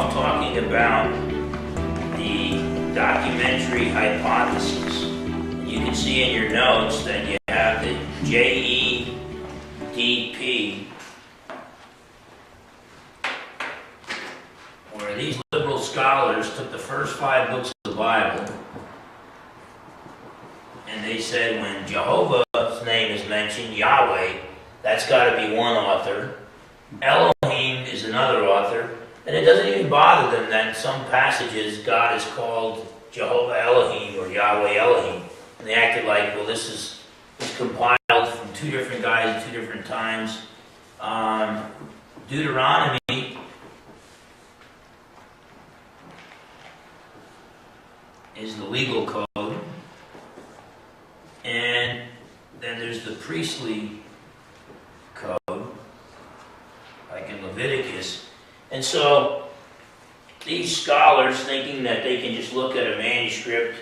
off talking about the documentary hypothesis. And you can see in your notes that you have the JEDP, where these liberal scholars took the first 5 books of the Bible and they said when Jehovah's name is mentioned, Yahweh, that's got to be one author. Elohim is another author. And it doesn't even bother them that in some passages God is called Jehovah Elohim or Yahweh Elohim. And they acted like, well, this is compiled from 2 different guys at 2 different times. Deuteronomy is the legal code. And then there's the priestly code, like in Leviticus. And so these scholars, thinking that they can just look at a manuscript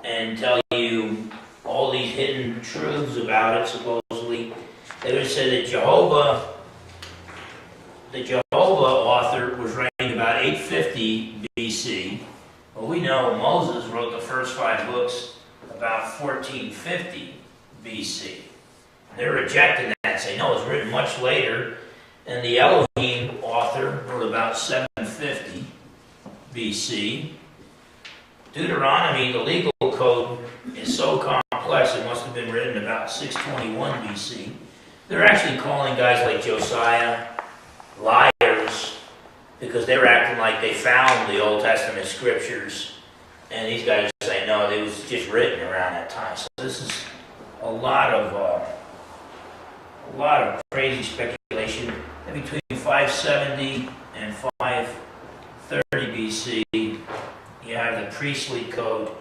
and tell you all these hidden truths about it, supposedly, they would say that the Jehovah author was writing about 850 BC. Well, we know Moses wrote the first 5 books about 1450 BC. They're rejecting that, saying, no, it was written much later. And the Elohim author wrote about 750 BC. Deuteronomy, the legal code, is so complex it must have been written about 621 BC. They're actually calling guys like Josiah liars because they were acting like they found the Old Testament scriptures. And these guys are saying, no, it was just written around that time. So this is a lot of crazy speculation. And between 570 and 530 BC, you have the priestly code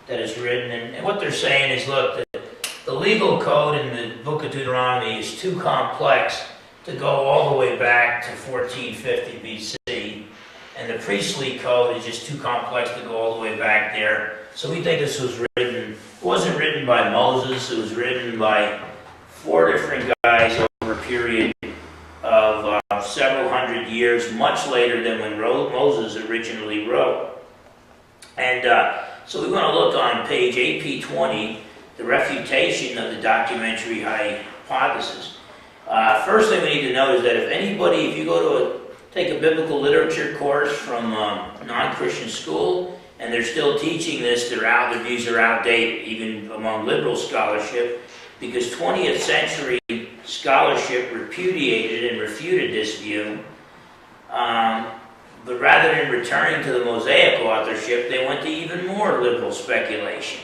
that is written. And what they're saying is, look, the legal code in the book of Deuteronomy is too complex to go all the way back to 1450 BC. And the priestly code is just too complex to go all the way back there. So we think this was written, it wasn't written by Moses, it was written by 4 different guys over a period of several hundred years, much later than when Moses originally wrote. And so we want to look on page AP20, the refutation of the documentary hypothesis. First thing we need to know is that if you go to take a biblical literature course from non-Christian school, and they're still teaching this, their views are outdated, even among liberal scholarship, because 20th century scholarship repudiated and refuted this view. But rather than returning to the Mosaic authorship, they went to even more liberal speculation.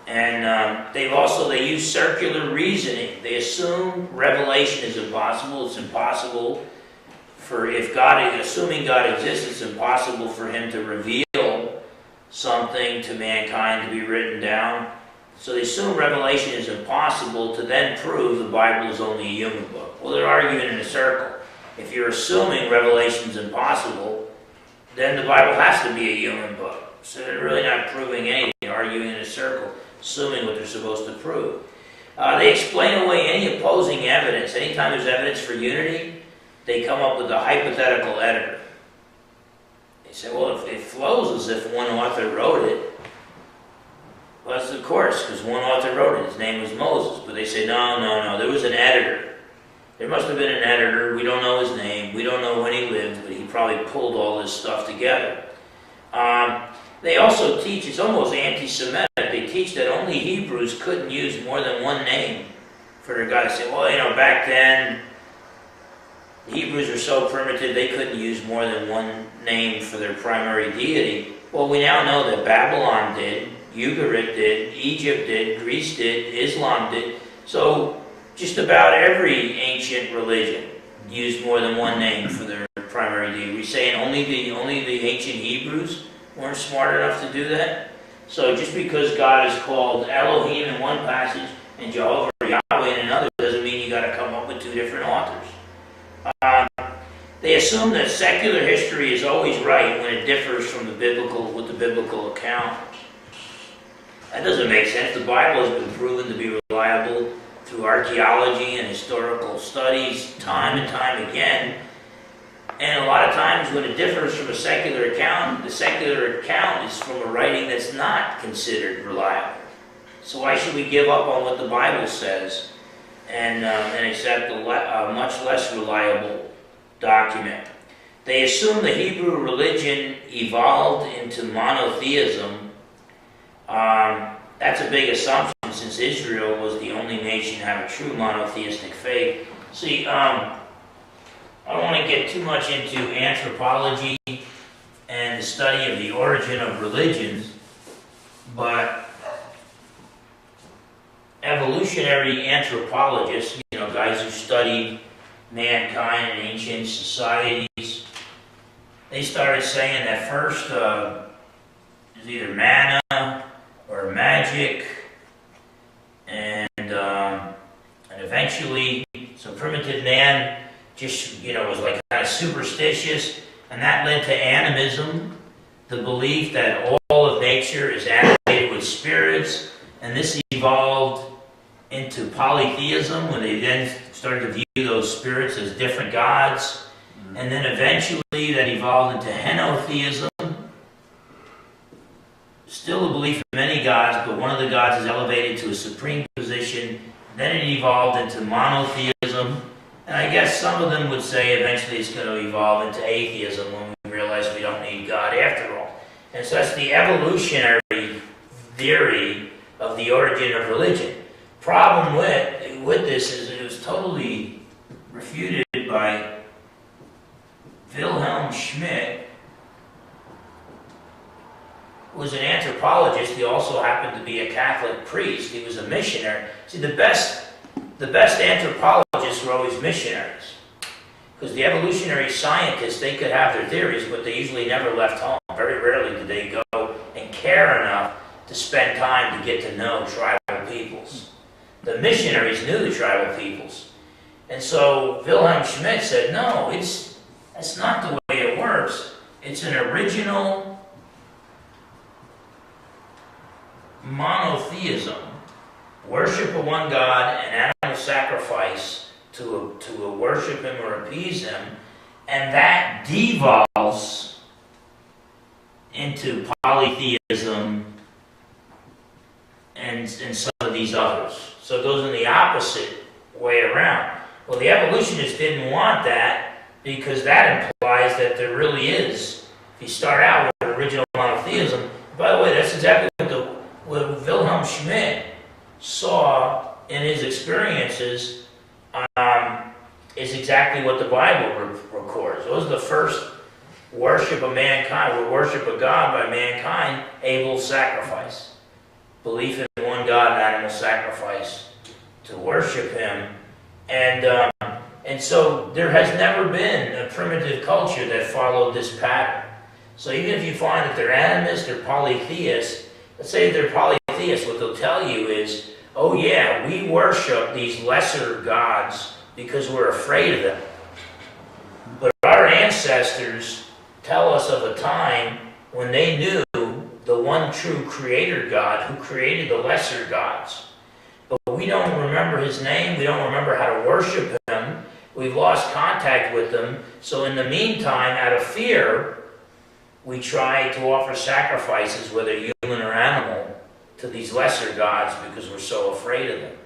And they use circular reasoning. They assume revelation is impossible. It's impossible assuming God exists, it's impossible for him to reveal something to mankind to be written down. So they assume revelation is impossible to then prove the Bible is only a human book. Well, they're arguing in a circle. If you're assuming revelation is impossible, then the Bible has to be a human book. So they're really not proving anything, they're arguing in a circle, assuming what they're supposed to prove. They explain away any opposing evidence. Anytime there's evidence for unity, they come up with a hypothetical editor. They say, well, if it flows as if one author wrote it, well, that's of course, because one author wrote it. His name was Moses. But they say, no, there was an editor. There must have been an editor. We don't know his name. We don't know when he lived, but he probably pulled all this stuff together. They also teach, it's almost anti-Semitic, they teach that only Hebrews couldn't use more than one name for their God. They say, well, back then, the Hebrews were so primitive they couldn't use more than one name for their primary deity. Well, we now know that Babylon did, Ugarit did, Egypt did, Greece did, Islam did. So just about every ancient religion used more than one name for their primary deity. We're saying only the ancient Hebrews weren't smart enough to do that. So just because God is called Elohim in one passage and Jehovah or Yahweh in another doesn't mean you got to come up with 2 different authors. They assume that secular history is always right when it differs from the biblical account. That doesn't make sense. The Bible has been proven to be reliable through archaeology and historical studies time and time again. And a lot of times when it differs from a secular account, the secular account is from a writing that's not considered reliable. So why should we give up on what the Bible says and accept a much less reliable document? They assume the Hebrew religion evolved into monotheism. That's a big assumption, since Israel was the only nation to have a true monotheistic faith. See, I don't want to get too much into anthropology and the study of the origin of religions, but evolutionary anthropologists, guys who study mankind and ancient societies, they started saying that first is either manna or magic, and eventually some primitive man just was like kind of superstitious, and that led to animism, the belief that all of nature is animated with spirits, and this evolved into polytheism, when they then started to view those spirits as different gods, and then eventually that evolved into henotheism, still a belief in many gods, but one of the gods is elevated to a supreme position. Then it evolved into monotheism, and I guess some of them would say eventually it's going to evolve into atheism when we realize we don't need God after all. And so that's the evolutionary theory of the origin of religion. Problem with this is it was totally refuted by Wilhelm Schmidt, who was an anthropologist. He also happened to be a Catholic priest. He was a missionary. See, the best anthropologists were always missionaries, because the evolutionary scientists, they could have their theories, but they usually never left home. Very rarely did they go and care enough to spend time to get to know tribal peoples. The missionaries knew the tribal peoples. And so Wilhelm Schmidt said, no, that's not the way it works. It's an original monotheism. Worship of one God and animal sacrifice to worship him or appease him, and that devolves into polytheism and some of these others. So it goes in the opposite way around. Well, the evolutionists didn't want that, because that implies that there really is, if you start out with original monotheism, by the way, that's exactly what Wilhelm Schmidt saw in his experiences, is exactly what the Bible records. It was the first worship of mankind, or worship of God by mankind, Abel's sacrifice. Belief in one God and animal sacrifice to worship him. And so there has never been a primitive culture that followed this pattern. So even if you find that they're animists or polytheists, let's say they're polytheists, what they'll tell you is, oh yeah, we worship these lesser gods because we're afraid of them. But our ancestors tell us of a time when they knew the one true creator God who created the lesser gods. But we don't remember his name, we don't remember how to worship him, we've lost contact with him, so in the meantime, out of fear, we try to offer sacrifices, whether human or animal, to these lesser gods because we're so afraid of them.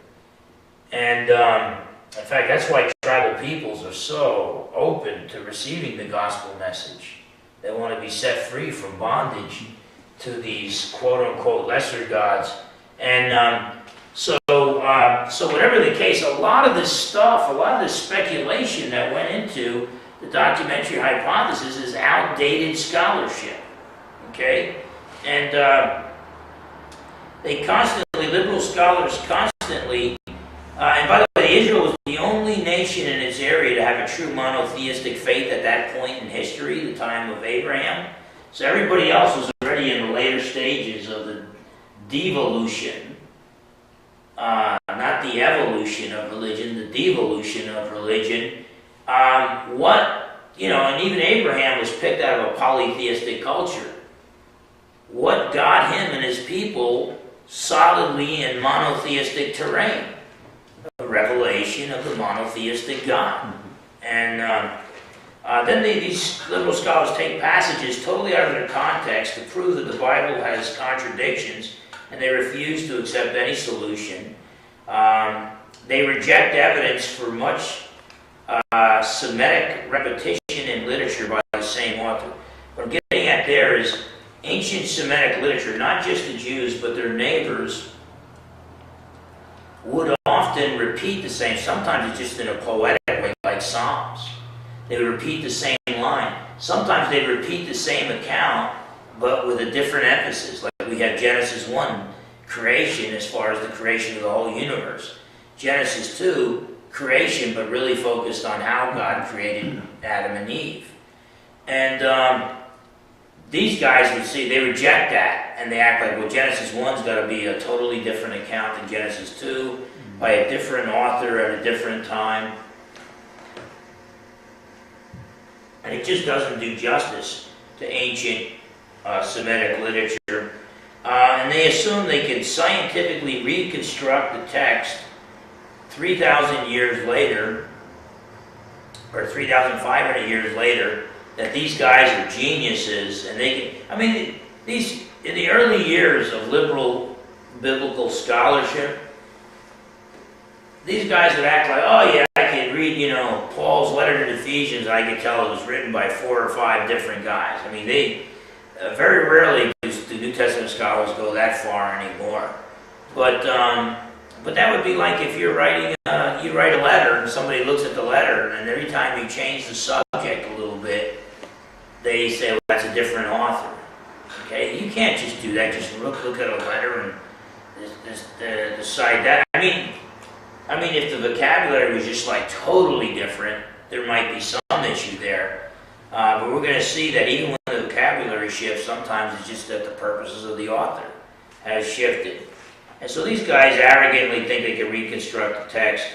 And in fact, that's why tribal peoples are so open to receiving the gospel message. They want to be set free from bondage to these quote-unquote lesser gods. And so whatever the case, a lot of this stuff, a lot of this speculation that went into the documentary hypothesis is outdated scholarship, okay? And liberal scholars constantly, and by the way, Israel was the only nation in its area to have a true monotheistic faith at that point in history, the time of Abraham. So everybody else was already in the later stages of the devolution, not the evolution of religion, the devolution of religion. And even Abraham was picked out of a polytheistic culture. What got him and his people solidly in monotheistic terrain? A revelation of the monotheistic God. And Then these liberal scholars take passages totally out of their context to prove that the Bible has contradictions, and they refuse to accept any solution. They reject evidence for much Semitic repetition in literature by the same author. What I'm getting at there is ancient Semitic literature, not just the Jews, but their neighbors, would often repeat the same. Sometimes it's just in a poetic way, like Psalms. They would repeat the same line. Sometimes they'd repeat the same account, but with a different emphasis. Like we have Genesis 1, creation, as far as the creation of the whole universe. Genesis 2, creation, but really focused on how God created Adam and Eve. And these guys would see, they reject that, and they act like, well, Genesis 1's got to be a totally different account than Genesis 2, by a different author at a different time. And it just doesn't do justice to ancient Semitic literature. And they assume they can scientifically reconstruct the text 3,000 years later, or 3,500 years later, that these guys are geniuses, and they can, I mean, these, in the early years of liberal biblical scholarship, these guys would act like, oh yeah, I can read, you know, Paul's letter to the Ephesians, and I could tell it was written by 4 or 5 different guys. I mean, they, very rarely do New Testament scholars go that far anymore. But that would be like if you're writing, you write a letter, and somebody looks at the letter, and every time you change the subject a little bit, they say, well, that's a different author. Okay, you can't just do that. Just look at a letter and decide that. I mean, if the vocabulary was just like totally different, there might be some issue there. But we're going to see that even when the vocabulary shifts, sometimes it's just that the purposes of the author has shifted. And so these guys arrogantly think they can reconstruct the text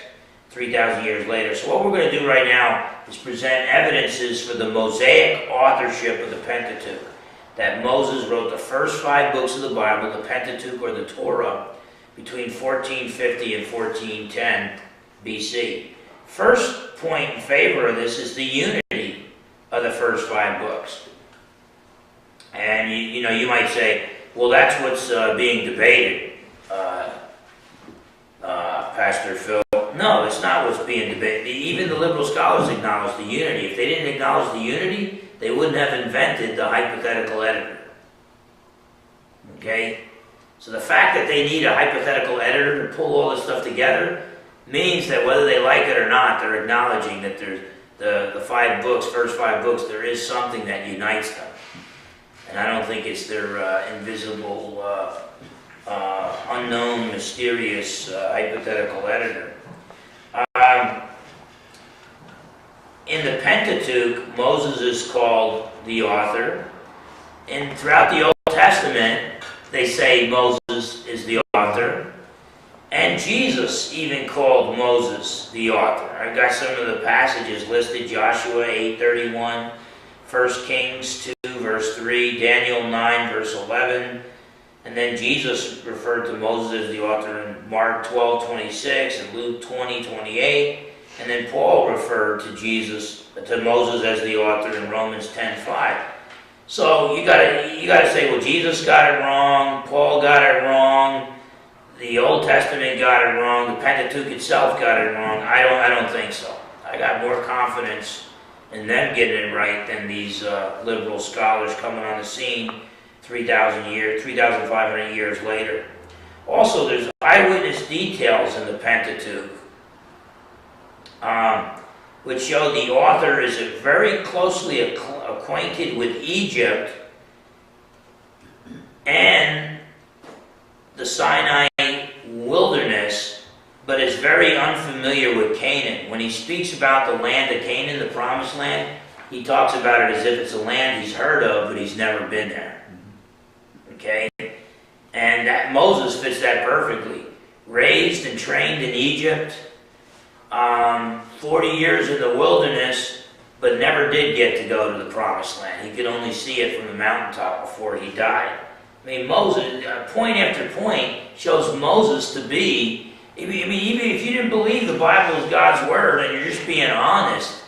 3,000 years later. So what we're going to do right now is present evidences for the Mosaic authorship of the Pentateuch. That Moses wrote the first 5 books of the Bible, the Pentateuch or the Torah, between 1450 and 1410 BC. First point in favor of this is the unity of the first 5 books. And you know, you might say, well, that's what's being debated, Pastor Phil. No, it's not what's being debated. Even the liberal scholars acknowledge the unity. If they didn't acknowledge the unity, they wouldn't have invented the hypothetical editor. Okay? So the fact that they need a hypothetical editor to pull all this stuff together means that whether they like it or not, they're acknowledging that there's the 5 books, first 5 books, there is something that unites them. And I don't think it's their invisible, unknown, mysterious hypothetical editor. In the Pentateuch, Moses is called the author. And throughout the Old Testament, they say Moses is the author. And Jesus even called Moses the author. I've got some of the passages listed: Joshua 8:31, 1 Kings 2, verse 3, Daniel 9, verse 11. And then Jesus referred to Moses as the author in Mark 12:26 and Luke 20:28. And then Paul referred to Moses as the author in Romans 10:5. So you gotta say, well, Jesus got it wrong, Paul got it wrong, the Old Testament got it wrong, the Pentateuch itself got it wrong. I don't think so. I got more confidence in them getting it right than these liberal scholars coming on the scene 3,500 years later. Also, there's eyewitness details in the Pentateuch, which show the author is very closely acquainted with Egypt and the Sinai wilderness, but is very unfamiliar with Canaan. When he speaks about the land of Canaan, the promised land, he talks about it as if it's a land he's heard of, but he's never been there. Okay? And that Moses fits that perfectly. Raised and trained in Egypt, 40 years in the wilderness, but never did get to go to the promised land. He could only see it from the mountaintop before he died. I mean, Moses, point after point, shows Moses to be, I mean, even if you didn't believe the Bible is God's word and you're just being honest,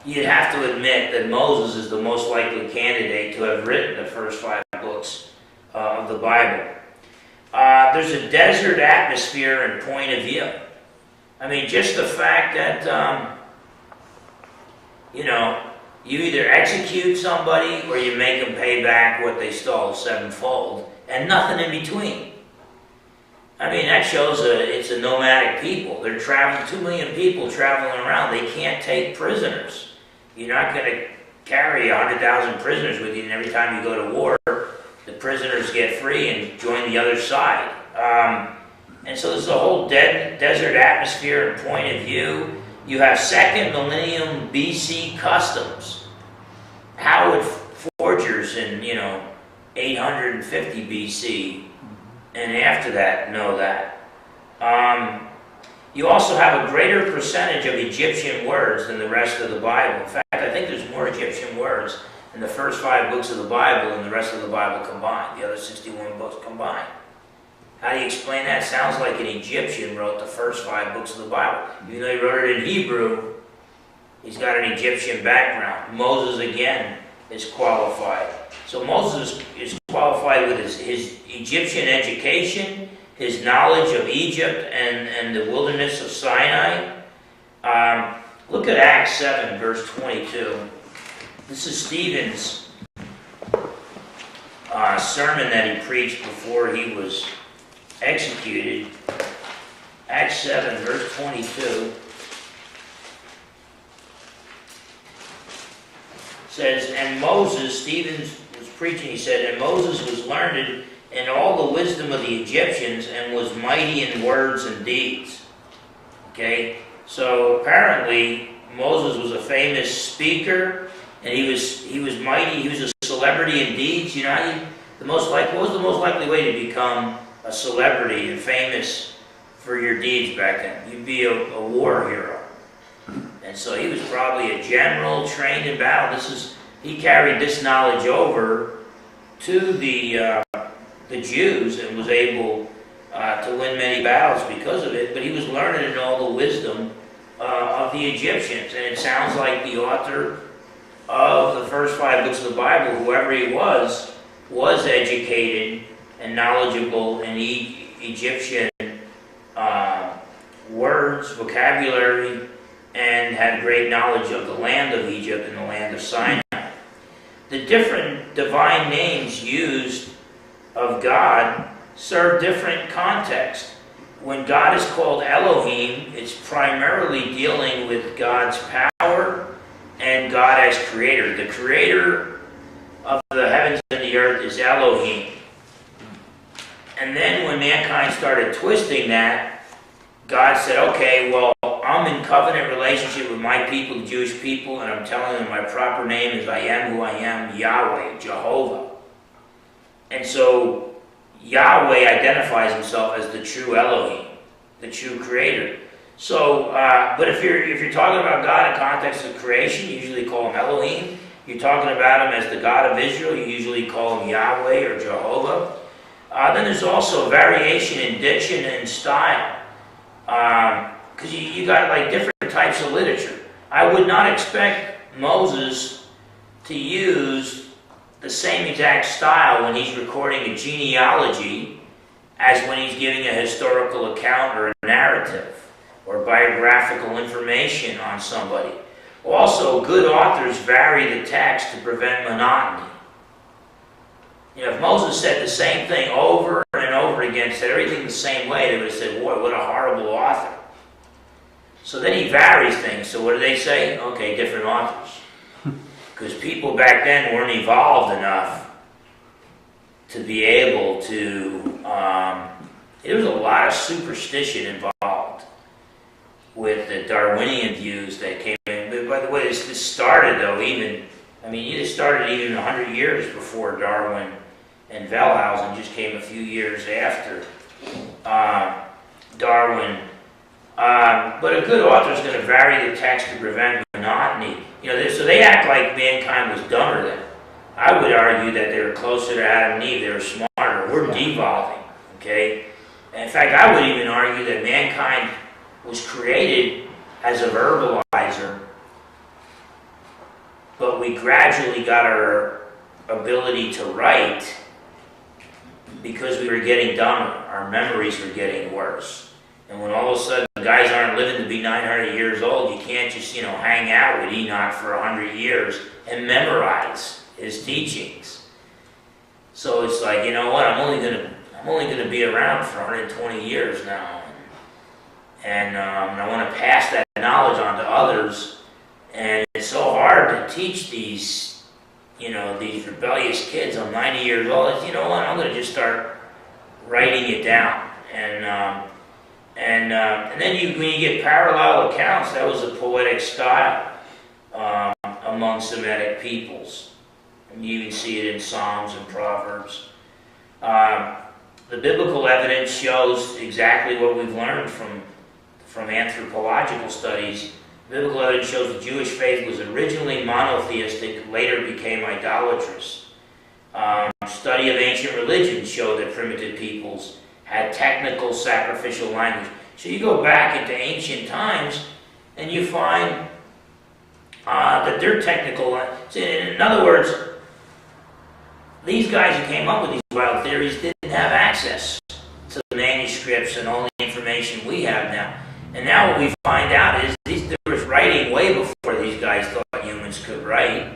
you'd have to admit that Moses is the most likely candidate to have written the first 5 books of the Bible. There's a desert atmosphere and point of view. I mean, just the fact that, you either execute somebody or you make them pay back what they stole sevenfold, and nothing in between. I mean, that shows it's a nomadic people. They're traveling, 2 million people traveling around. They can't take prisoners. You're not going to carry 100,000 prisoners with you, and every time you go to war, the prisoners get free and join the other side. And so there's a whole desert atmosphere and point of view. You have 2nd millennium BC customs. How would forgers in, 850 BC and after that know that? You also have a greater percentage of Egyptian words than the rest of the Bible. In fact, I think there's more Egyptian words in the first 5 books of the Bible than the rest of the Bible combined, the other 61 books combined. How do you explain that? Sounds like an Egyptian wrote the first 5 books of the Bible. Even though he wrote it in Hebrew, he's got an Egyptian background. Moses, again, is qualified. So Moses is qualified with his Egyptian education, his knowledge of Egypt and the wilderness of Sinai. Look at Acts 7, verse 22. This is Stephen's sermon that he preached before he was executed. Acts 7, verse 22 says, and Moses, Stephen was preaching, he said, and Moses was learned in all the wisdom of the Egyptians and was mighty in words and deeds. Okay? So apparently Moses was a famous speaker, and he was mighty, he was a celebrity in deeds. What was the most likely way to become a celebrity and famous for your deeds back then? You'd be a war hero. And so he was probably a general trained in battle. He carried this knowledge over to the Jews and was able to win many battles because of it. But he was learned in all the wisdom of the Egyptians. And it sounds like the author of the first 5 books of the Bible, whoever he was educated and knowledgeable in Egyptian words, vocabulary, and had great knowledge of the land of Egypt and the land of Sinai. The different divine names used of God serve different contexts. When God is called Elohim, it's primarily dealing with God's power and God as creator. The creator of the heavens and the earth is Elohim. And then when mankind started twisting that, God said, okay, well, I'm in covenant relationship with my people, the Jewish people, and I'm telling them my proper name is I am who I am, Yahweh, Jehovah. And so Yahweh identifies himself as the true Elohim, the true creator. So, but if you're talking about God in context of creation, you usually call him Elohim. You're talking about him as the God of Israel, you usually call him Yahweh or Jehovah. Then there's also variation in diction and style. Because you got like different types of literature. I would not expect Moses to use the same exact style when he's recording a genealogy as when he's giving a historical account or a narrative or biographical information on somebody. Also, good authors vary the text to prevent monotony. If Moses said the same thing over and over again, said everything the same way, they would have said, boy, what a horrible author. So then he varies things. So what do they say? Okay, different authors. Because people back then weren't evolved enough to be able to... there was a lot of superstition involved with the Darwinian views that came in. But by the way, this started, though, it started even 100 years before Darwin and Wellhausen, just came a few years after Darwin. But a good author is going to vary the text to prevent monotony. So they act like mankind was dumber then. I would argue that they were closer to Adam and Eve. They were smarter. We're devolving, okay? And in fact, I would even argue that mankind was created as a verbalizer but we gradually got our ability to write because we were getting dumber. Our memories were getting worse. And when all of a sudden guys aren't living to be 900 years old, you can't just, hang out with Enoch for 100 years and memorize his teachings. So it's like, you know what, I'm only gonna be around for 120 years now. And I want to pass that knowledge on to others. And it's so hard to teach these, these rebellious kids. I'm 90 years old. It's, you know what? I'm going to just start writing it down. And then when you get parallel accounts, that was a poetic style among Semitic peoples. And you even see it in Psalms and Proverbs. The biblical evidence shows exactly what we've learned from anthropological studies. Biblical evidence shows the Jewish faith was originally monotheistic, later became idolatrous. Study of ancient religions showed that primitive peoples had technical sacrificial language. So you go back into ancient times and you find that their technical... In other words, these guys who came up with these wild theories didn't have access to the manuscripts and all the information we have now. And now what we find out is there was writing way before these guys thought humans could write.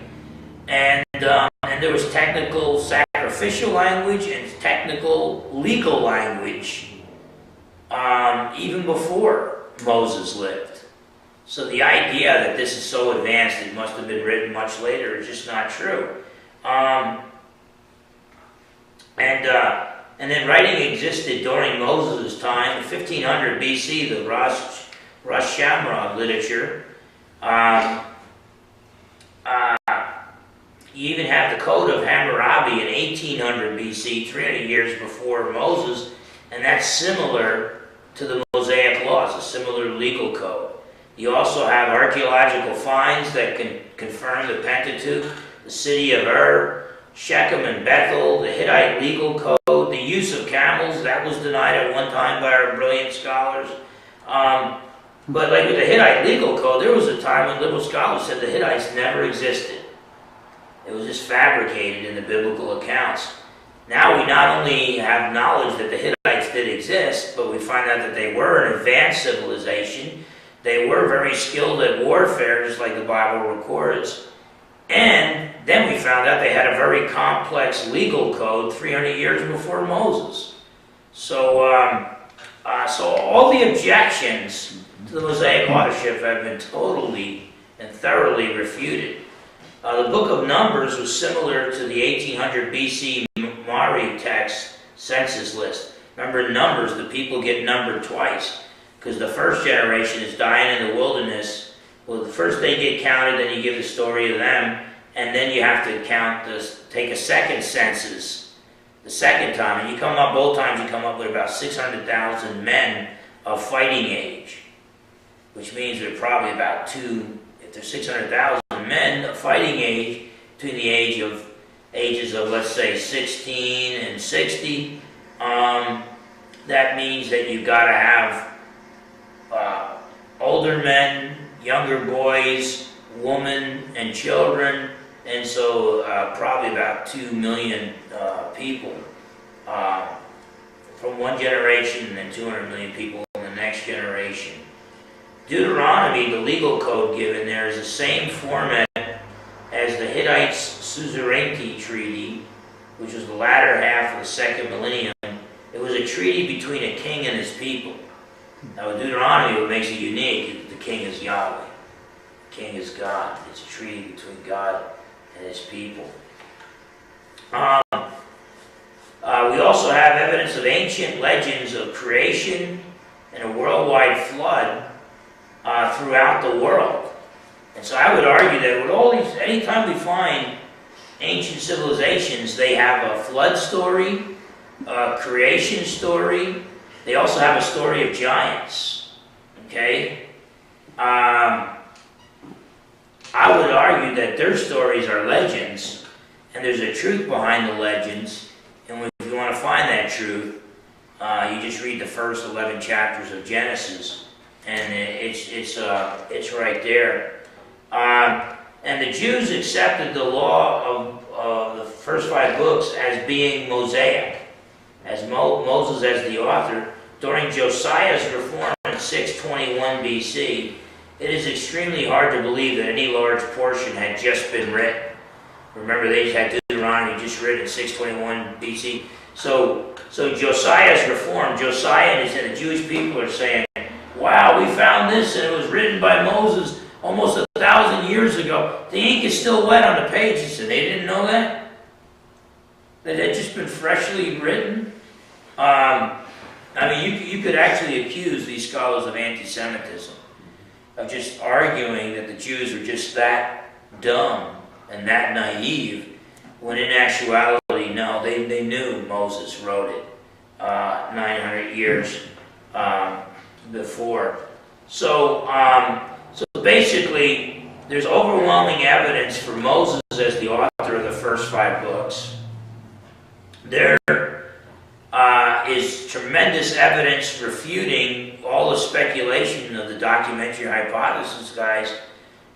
And there was technical sacrificial language and technical legal language even before Moses lived. So the idea that this is so advanced it must have been written much later is just not true. And then writing existed during Moses' time, in 1500 BC, the Rosh Shamra literature. You even have the Code of Hammurabi in 1800 BC, 300 years before Moses, and that's similar to the Mosaic Laws, a similar legal code. You also have archaeological finds that can confirm the Pentateuch, the city of Ur, Shechem and Bethel, the Hittite legal code, the use of camels, that was denied at one time by our brilliant scholars. But like with the Hittite legal code, there was a time when liberal scholars said the Hittites never existed. It was just fabricated in the biblical accounts. Now we not only have knowledge that the Hittites did exist, but we find out that they were an advanced civilization. They were very skilled at warfare, just like the Bible records. And then we found out they had a very complex legal code 300 years before Moses. So all the objections to the Mosaic authorship have been totally and thoroughly refuted. The Book of Numbers was similar to the 1800 BC Mari text census list. Remember, in Numbers, the people get numbered twice, because the first generation is dying in the wilderness. Well, first they get counted, then you give the story of them, and then you have to take a second census the second time. And you come up, both times you come up with about 600,000 men of fighting age, which means they're probably about if there's 600,000 men of fighting age, between the ages of, let's say, 16 and 60, that means that you've got to have older men, younger boys, women, and children, and so probably about 2 million people from one generation, and then 200 million people in the next generation. Deuteronomy, the legal code given there, is the same format as the Hittites' suzerainty treaty, which was the latter half of the second millennium. It was a treaty between a king and his people. Now with Deuteronomy, what makes it unique is the king is Yahweh. The king is God. It's a treaty between God and his people. We also have evidence of ancient legends of creation and a worldwide flood throughout the world. And so I would argue that with all these, anytime we find ancient civilizations, they have a flood story, a creation story. They also have a story of giants. Okay? I would argue that their stories are legends, and there's a truth behind the legends. And if you want to find that truth, you just read the first 11 chapters of Genesis, and it's right there. And the Jews accepted the law of the first 5 books as being Mosaic, as Moses as the author. During Josiah's reform in 621 BC, it is extremely hard to believe that any large portion had just been written. Remember, they had Deuteronomy just written in 621 BC. So Josiah's reform, Josiah and the Jewish people are saying, wow, we found this and it was written by Moses almost 1,000 years ago. The ink is still wet on the pages, and they didn't know that? That it had just been freshly written? I mean, you could actually accuse these scholars of anti-Semitism, of just arguing that the Jews were just that dumb and that naive, when in actuality, no, they knew Moses wrote it 900 years before. So basically, there's overwhelming evidence for Moses as the author of the first 5 books. There is tremendous evidence refuting all the speculation of the documentary hypothesis guys,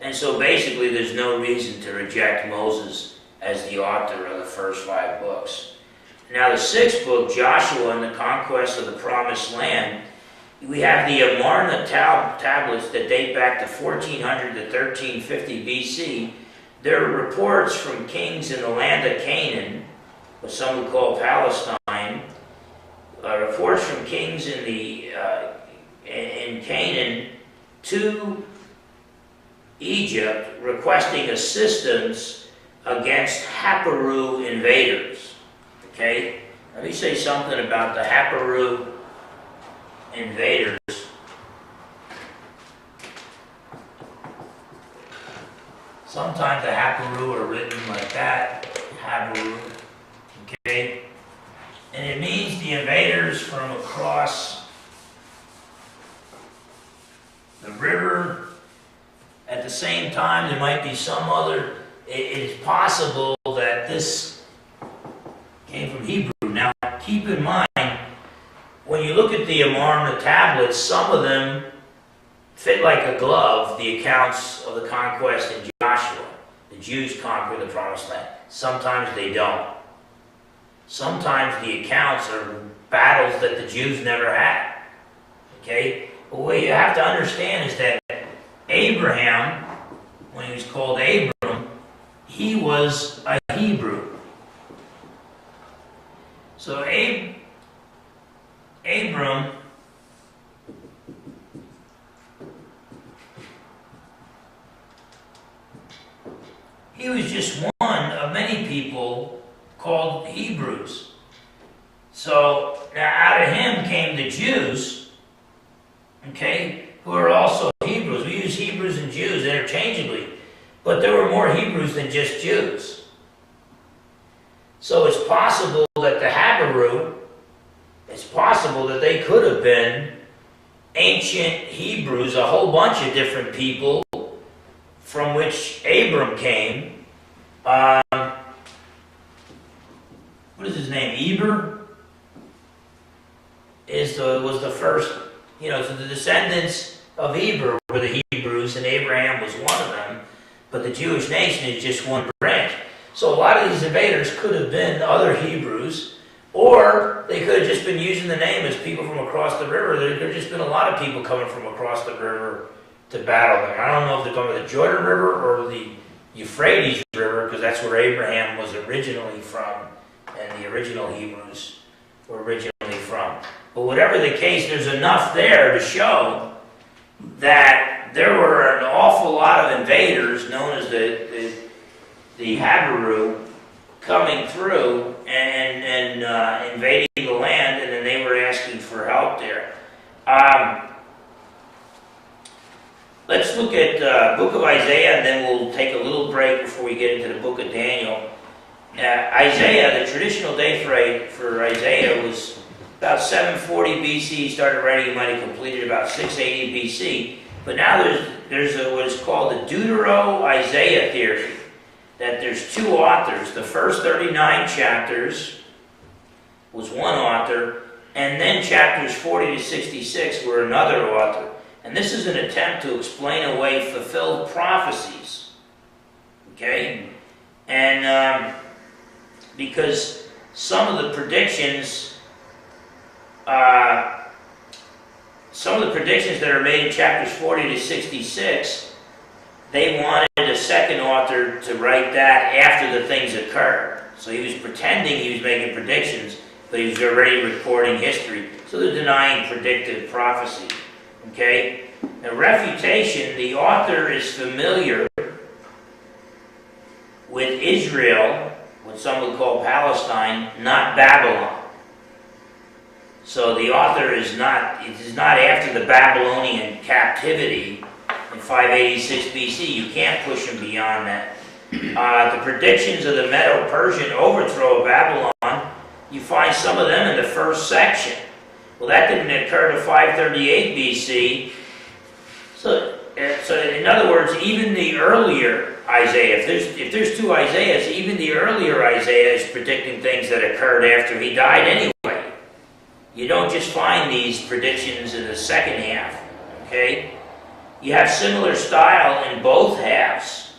and so basically there's no reason to reject Moses as the author of the first 5 books. Now the 6th book, Joshua and the Conquest of the Promised Land, we have the Amarna tablets that date back to 1400 to 1350 BC. There are reports from kings in the land of Canaan, what some would call Palestine, reports from kings in Canaan to Egypt requesting assistance against Haparu invaders. Okay? Let me say something about the Haparu invaders. Sometimes the Haparu are written like that, Haparu, okay? And it means the invaders from across the river. At the same time, there might be some other, it is possible that this came from Hebrew. Now, keep in mind, when you look at the Amarna tablets, some of them fit like a glove the accounts of the conquest in Joshua. The Jews conquered the Promised Land. Sometimes they don't. Sometimes the accounts are battles that the Jews never had. Okay? But what you have to understand is that Abraham, when he was called Abram, he was a Hebrew. So Abram he was just one of many people called Hebrews. So now out of him came the Jews, okay, who are also Hebrews. We use Hebrews and Jews interchangeably, but there were more Hebrews than just Jews. So it's possible that the Haparu, it's possible that they could have been ancient Hebrews, a whole bunch of different people from which Abram came. What is his name? Eber was the first, so the descendants of Eber were the Hebrews, and Abraham was one of them, but the Jewish nation is just one branch. So a lot of these invaders could have been other Hebrews, or they could have just been using the name as people from across the river. There could have just been a lot of people coming from across the river to battle them. I don't know if they're coming to the Jordan River or the Euphrates River, because that's where Abraham was originally from, and the original Hebrews were originally from. But whatever the case, there's enough there to show that there were an awful lot of invaders, known as the Haparu, coming through and invading the land, and then they were asking for help there. Let's look at book of Isaiah, and then we'll take a little break before we get into the book of Daniel. Isaiah, the traditional date for Isaiah was about 740 BC. He started writing, he might have completed about 680 BC. But now there's what is called the Deutero-Isaiah theory, that there's 2 authors. The first 39 chapters was one author, and then chapters 40 to 66 were another author. And this is an attempt to explain away fulfilled prophecies Okay? And because some of the predictions that are made in chapters 40 to 66, they wanted a second author to write that after the things occurred. So he was pretending he was making predictions, but he was already recording history. So they're denying predictive prophecy. Okay? Now, refutation, the author is familiar with Israel, what some would call Palestine, not Babylon. So the author is not, it is not after the Babylonian captivity in 586 BC. You can't push him beyond that. The predictions of the Medo-Persian overthrow of Babylon, you find some of them in the first section. Well, that didn't occur to 538 BC. So in other words, even the earlier Isaiah, if there's two Isaiahs, even the earlier Isaiah is predicting things that occurred after he died anyway. You don't just find these predictions in the second half, okay? You have similar style in both halves,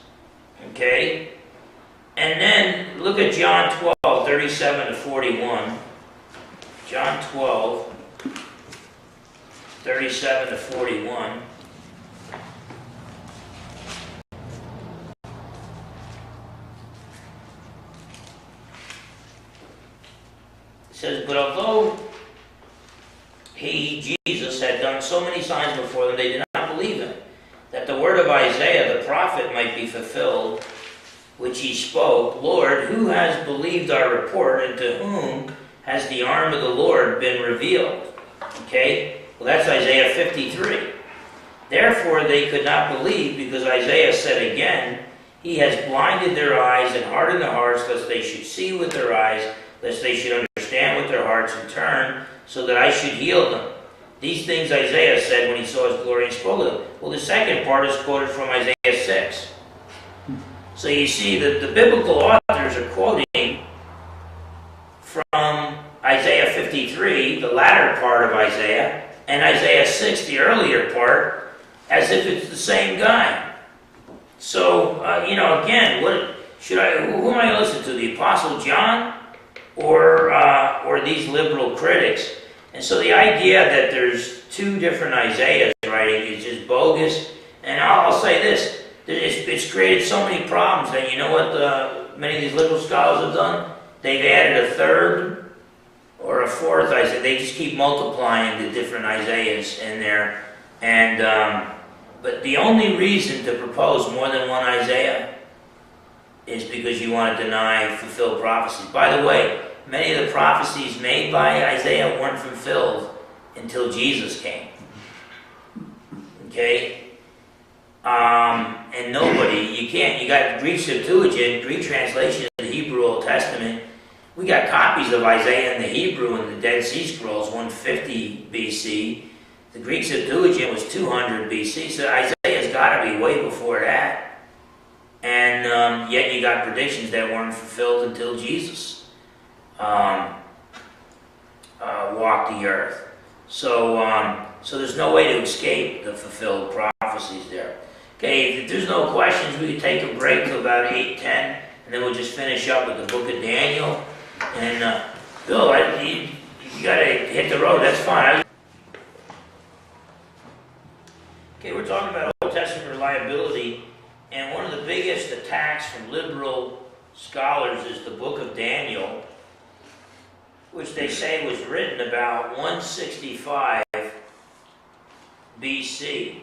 okay? And then look at John 12, 37 to 41. John 12, 37 to 41. It says, but although he, Jesus, had done so many signs before them, they did not believe him, that the word of Isaiah the prophet might be fulfilled, which he spoke, Lord, who has believed our report, and to whom has the arm of the Lord been revealed? Okay? Well, that's Isaiah 53. Therefore they could not believe, because Isaiah said again, he has blinded their eyes and hardened their hearts, lest they should see with their eyes, lest they should understand with their hearts and turn, so that I should heal them. These things Isaiah said when he saw his glory and spoke of them. Well, the second part is quoted from Isaiah 6. So you see that the biblical authors are quoting from Isaiah 53, the latter part of Isaiah, and Isaiah 6, the earlier part, as if it's the same guy. So, again, who am I going to listen to? The Apostle John or these liberal critics? And so the idea that there's two different Isaiahs writing is just bogus. And I'll say this, it's created so many problems that you know what many of these liberal scholars have done? They've added a third or a fourth Isaiah. They just keep multiplying the different Isaiahs in there. And but the only reason to propose more than one Isaiah is because you want to deny fulfilled prophecies. By the way, many of the prophecies made by Isaiah weren't fulfilled until Jesus came. Okay? And you got Greek Septuagint, Greek translation of the Hebrew Old Testament. We got copies of Isaiah in the Hebrew in the Dead Sea Scrolls, 150 BC. The Greek Septuagint was 200 BC, so Isaiah's got to be way before that. And yet you got predictions that weren't fulfilled until Jesus walked the earth. So there's no way to escape the fulfilled prophecies there. Okay, if there's no questions, we can take a break till about 8:10, and then we'll just finish up with the book of Daniel. And Bill, you got to hit the road. That's fine. Okay, we're talking about Old Testament reliability, and one of the biggest attacks from liberal scholars is the book of Daniel, which they say was written about 165 BC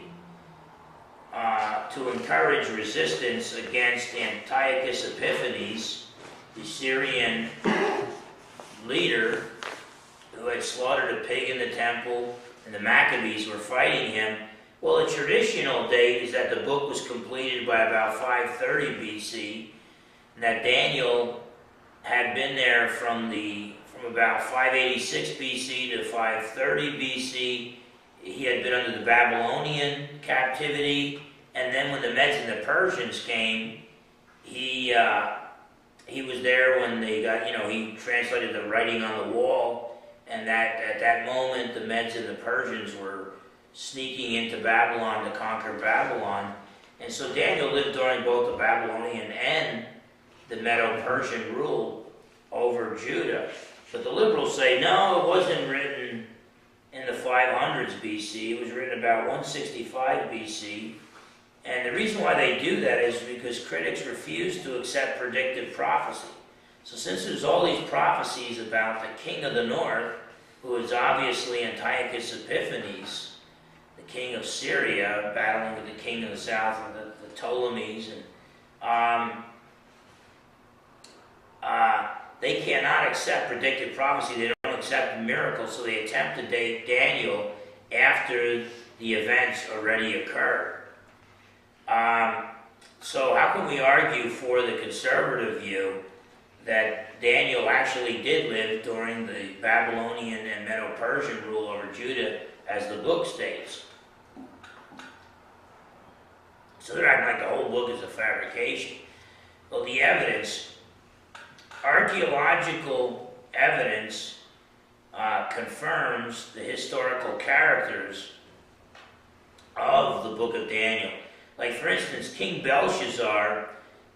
to encourage resistance against Antiochus Epiphanes, the Syrian leader who had slaughtered a pig in the temple, and the Maccabees were fighting him. Well, the traditional date is that the book was completed by about 530 BC, and that Daniel had been there from about 586 BC to 530 BC. He had been under the Babylonian captivity, and then when the Medes and the Persians came, he was there when they got, he translated the writing on the wall, and that at that moment the Medes and the Persians were sneaking into Babylon to conquer Babylon. And so Daniel lived during both the Babylonian and the Medo-Persian rule over Judah. But the liberals say, no, it wasn't written in the 500s BC. It was written about 165 BC. And the reason why they do that is because critics refuse to accept predictive prophecy. So since there's all these prophecies about the king of the north, who is obviously Antiochus Epiphanes, the king of Syria, battling with the king of the south, the Ptolemies, and they cannot accept predictive prophecy. They don't accept miracles, so they attempt to date Daniel after the events already occurred. So how can we argue for the conservative view that Daniel actually did live during the Babylonian and Medo-Persian rule over Judah, as the book states? So they're acting like the whole book is a fabrication. Well, the evidence, archaeological evidence, confirms the historical characters of the book of Daniel. Like, for instance, King Belshazzar,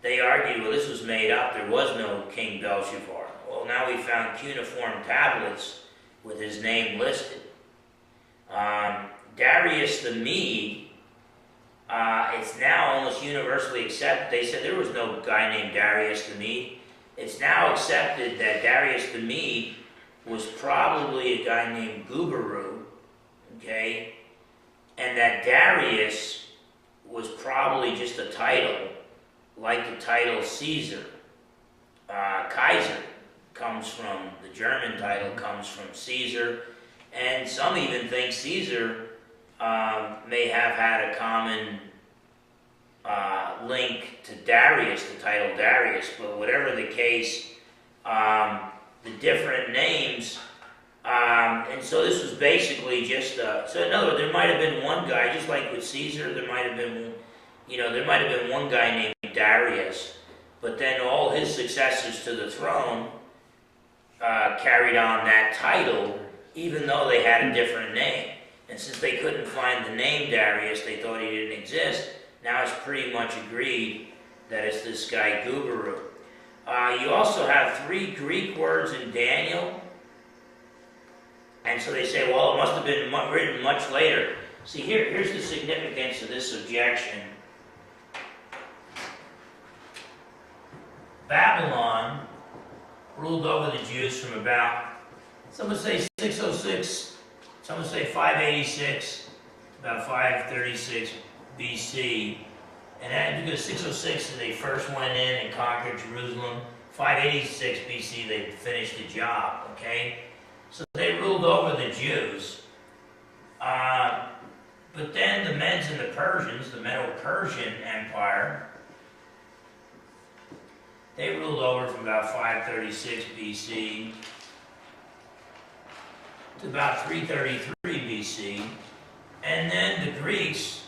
they argued, well, this was made up. There was no King Belshazzar. Well, now we found cuneiform tablets with his name listed. Darius the Mede, it's now almost universally accepted. They said there was no guy named Darius the Mede. It's now accepted that Darius the Mede was probably a guy named Gubaru, okay? And that Darius was probably just a title, like the title Caesar. Kaiser comes from, the German title comes from Caesar, and some even think Caesar may have had a common link to Darius, the title Darius, but whatever the case, the different names, and so this was basically just, so in other words, there might have been one guy, just like with Caesar, there might have been, there might have been one guy named Darius, but then all his successors to the throne carried on that title, even though they had a different name. And since they couldn't find the name Darius, they thought he didn't exist. Now it's pretty much agreed that it's this guy Gubaru. You also have 3 Greek words in Daniel. And so they say, well, it must have been written much later. See, here's the significance of this objection. Babylon ruled over the Jews from about, some would say 606, some would say 586, about 536 BC. And then because 606 they first went in and conquered Jerusalem. 586 BC they finished the job, okay? So they ruled over the Jews. But then the Medes and the Persians, the Medo-Persian Empire, they ruled over from about 536 BC to about 333 BC. And then the Greeks,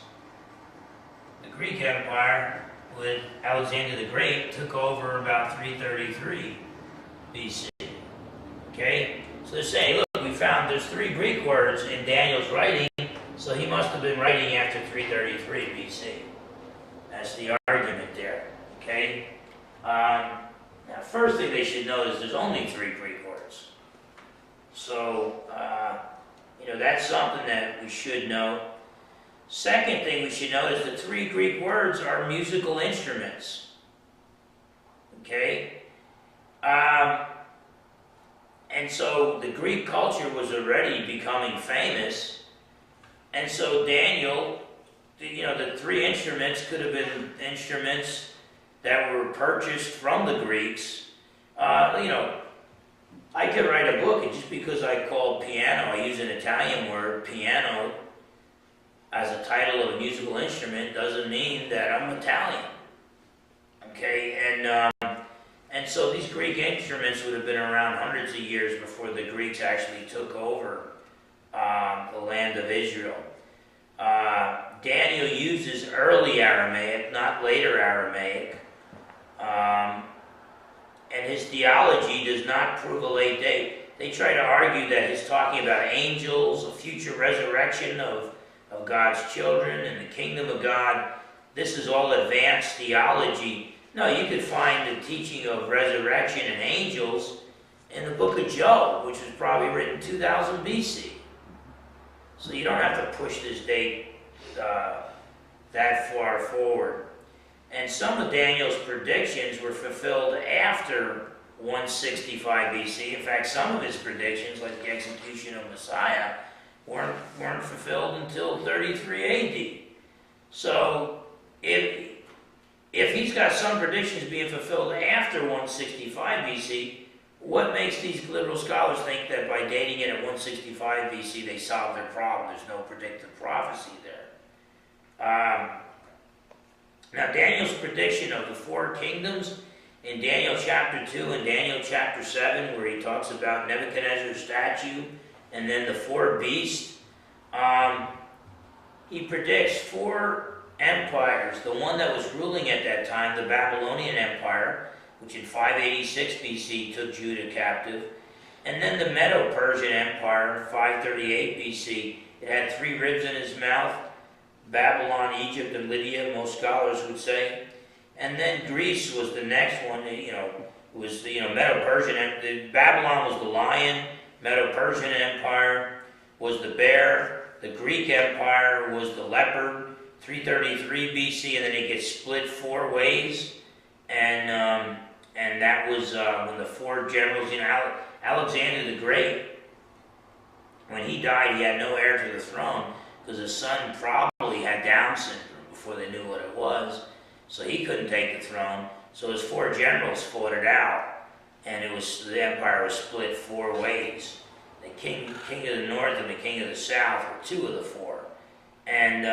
the Greek Empire with Alexander the Great, took over about 333 BC. Okay? So they're saying, look, we found there's 3 Greek words in Daniel's writing, so he must have been writing after 333 BC. That's the argument there. Okay? Now, first thing they should know is there's only 3 Greek words. So, that's something that we should know. Second thing we should know is the 3 Greek words are musical instruments. Okay? And so the Greek culture was already becoming famous. And so Daniel, the 3 instruments could have been instruments that were purchased from the Greeks. I could write a book, and just because I call piano, I use an Italian word, piano, as a title of a musical instrument, doesn't mean that I'm Italian. Okay, and so these Greek instruments would have been around hundreds of years before the Greeks actually took over the land of Israel. Daniel uses early Aramaic, not later Aramaic. And his theology does not prove a late date. They try to argue that he's talking about angels, a future resurrection of God's children and the kingdom of God. this is all advanced theology. No, you could find the teaching of resurrection and angels in the book of Job, which was probably written 2000 BC. So you don't have to push this date that far forward. And some of Daniel's predictions were fulfilled after 165 BC. In fact, some of his predictions, like the execution of Messiah, weren't fulfilled until 33 AD. So if he's got some predictions being fulfilled after 165 BC, what makes these liberal scholars think that by dating it at 165 BC they solved their problem? There's no predictive prophecy there. Now, Daniel's prediction of the four kingdoms in Daniel chapter 2 and Daniel chapter 7, where he talks about Nebuchadnezzar's statue and then the four beasts, he predicts four empires. The one that was ruling at that time, the Babylonian Empire, which in 586 BC took Judah captive, and then the Medo-Persian Empire in 538 BC. It had three ribs in his mouth: Babylon, Egypt, and Lydia, most scholars would say. And then Greece was the next one. Was the Medo-Persian. Babylon was the lion. Medo-Persian Empire was the bear. The Greek Empire was the leopard. 333 BC, and then it gets split four ways. And that was when the four generals, Alexander the Great, when he died, he had no heir to the throne because his son probably had Down syndrome before they knew what it was, so he couldn't take the throne. So his four generals fought it out, and the empire was split four ways. The king of the north and the king of the south were two of the four, and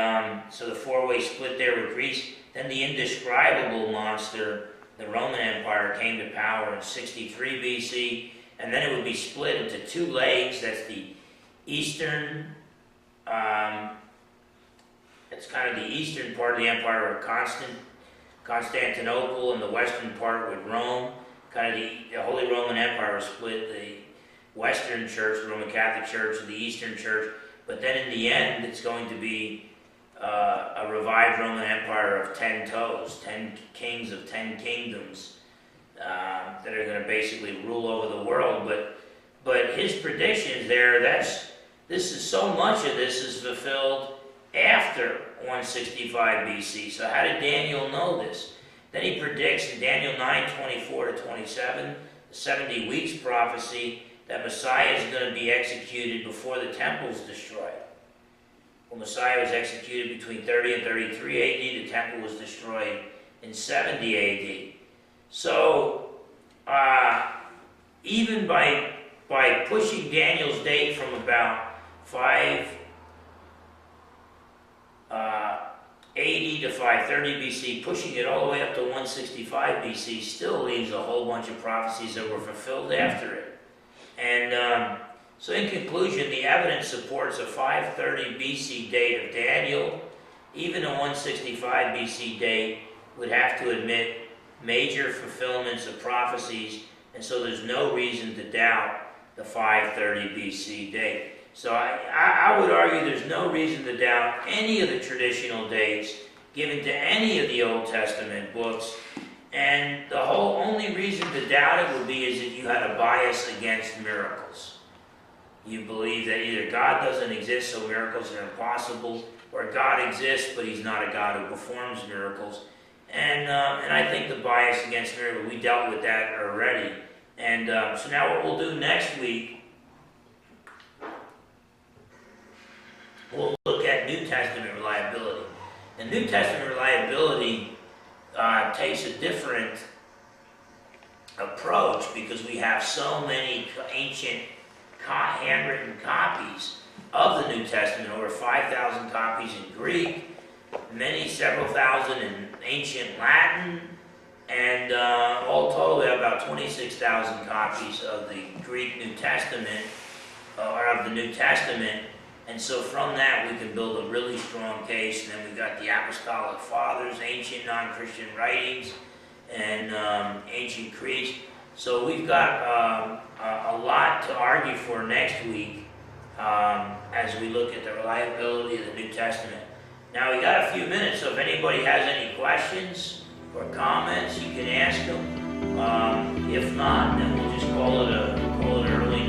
so the four-way split there with Greece. Then the indescribable monster, the Roman Empire, came to power in 63 BC, and then it would be split into two legs. That's the eastern, it's kind of the eastern part of the empire of Constantinople, and the western part with Rome. Kind of the Holy Roman Empire was split, the Western Church, the Roman Catholic Church, and the Eastern Church. But then in the end, it's going to be a revived Roman Empire of 10 toes, 10 kings of 10 kingdoms that are going to basically rule over the world. But his predictions there, so much of this is fulfilled after 165 BC. So how did Daniel know this? Then he predicts in Daniel 9:24-27, the 70 weeks prophecy, that Messiah is going to be executed before the temple is destroyed. Well, Messiah was executed between 30 and 33 AD. The temple was destroyed in 70 AD. So, even by pushing Daniel's date from about 580 to 530 BC, pushing it all the way up to 165 BC, still leaves a whole bunch of prophecies that were fulfilled after it. And so in conclusion, the evidence supports a 530 BC date of Daniel. Even a 165 BC date would have to admit major fulfillments of prophecies, and so there's no reason to doubt the 530 BC date. So I would argue there's no reason to doubt any of the traditional dates given to any of the Old Testament books. And the only reason to doubt it would be is if you had a bias against miracles. You believe that either God doesn't exist, so miracles are impossible, or God exists, but he's not a God who performs miracles. And I think the bias against miracles, we dealt with that already. And so now what we'll do next week, we'll look at New Testament reliability. And New Testament reliability takes a different approach because we have so many ancient handwritten copies of the New Testament, over 5,000 copies in Greek, several thousand in ancient Latin, and all total we have about 26,000 copies of the Greek New Testament, or of the New Testament. And so from that we can build a really strong case. And then we've got the Apostolic Fathers, ancient non-Christian writings, and ancient creeds. So we've got a lot to argue for next week as we look at the reliability of the New Testament. Now we got a few minutes, so if anybody has any questions or comments, you can ask them. If not, then we'll just call it an early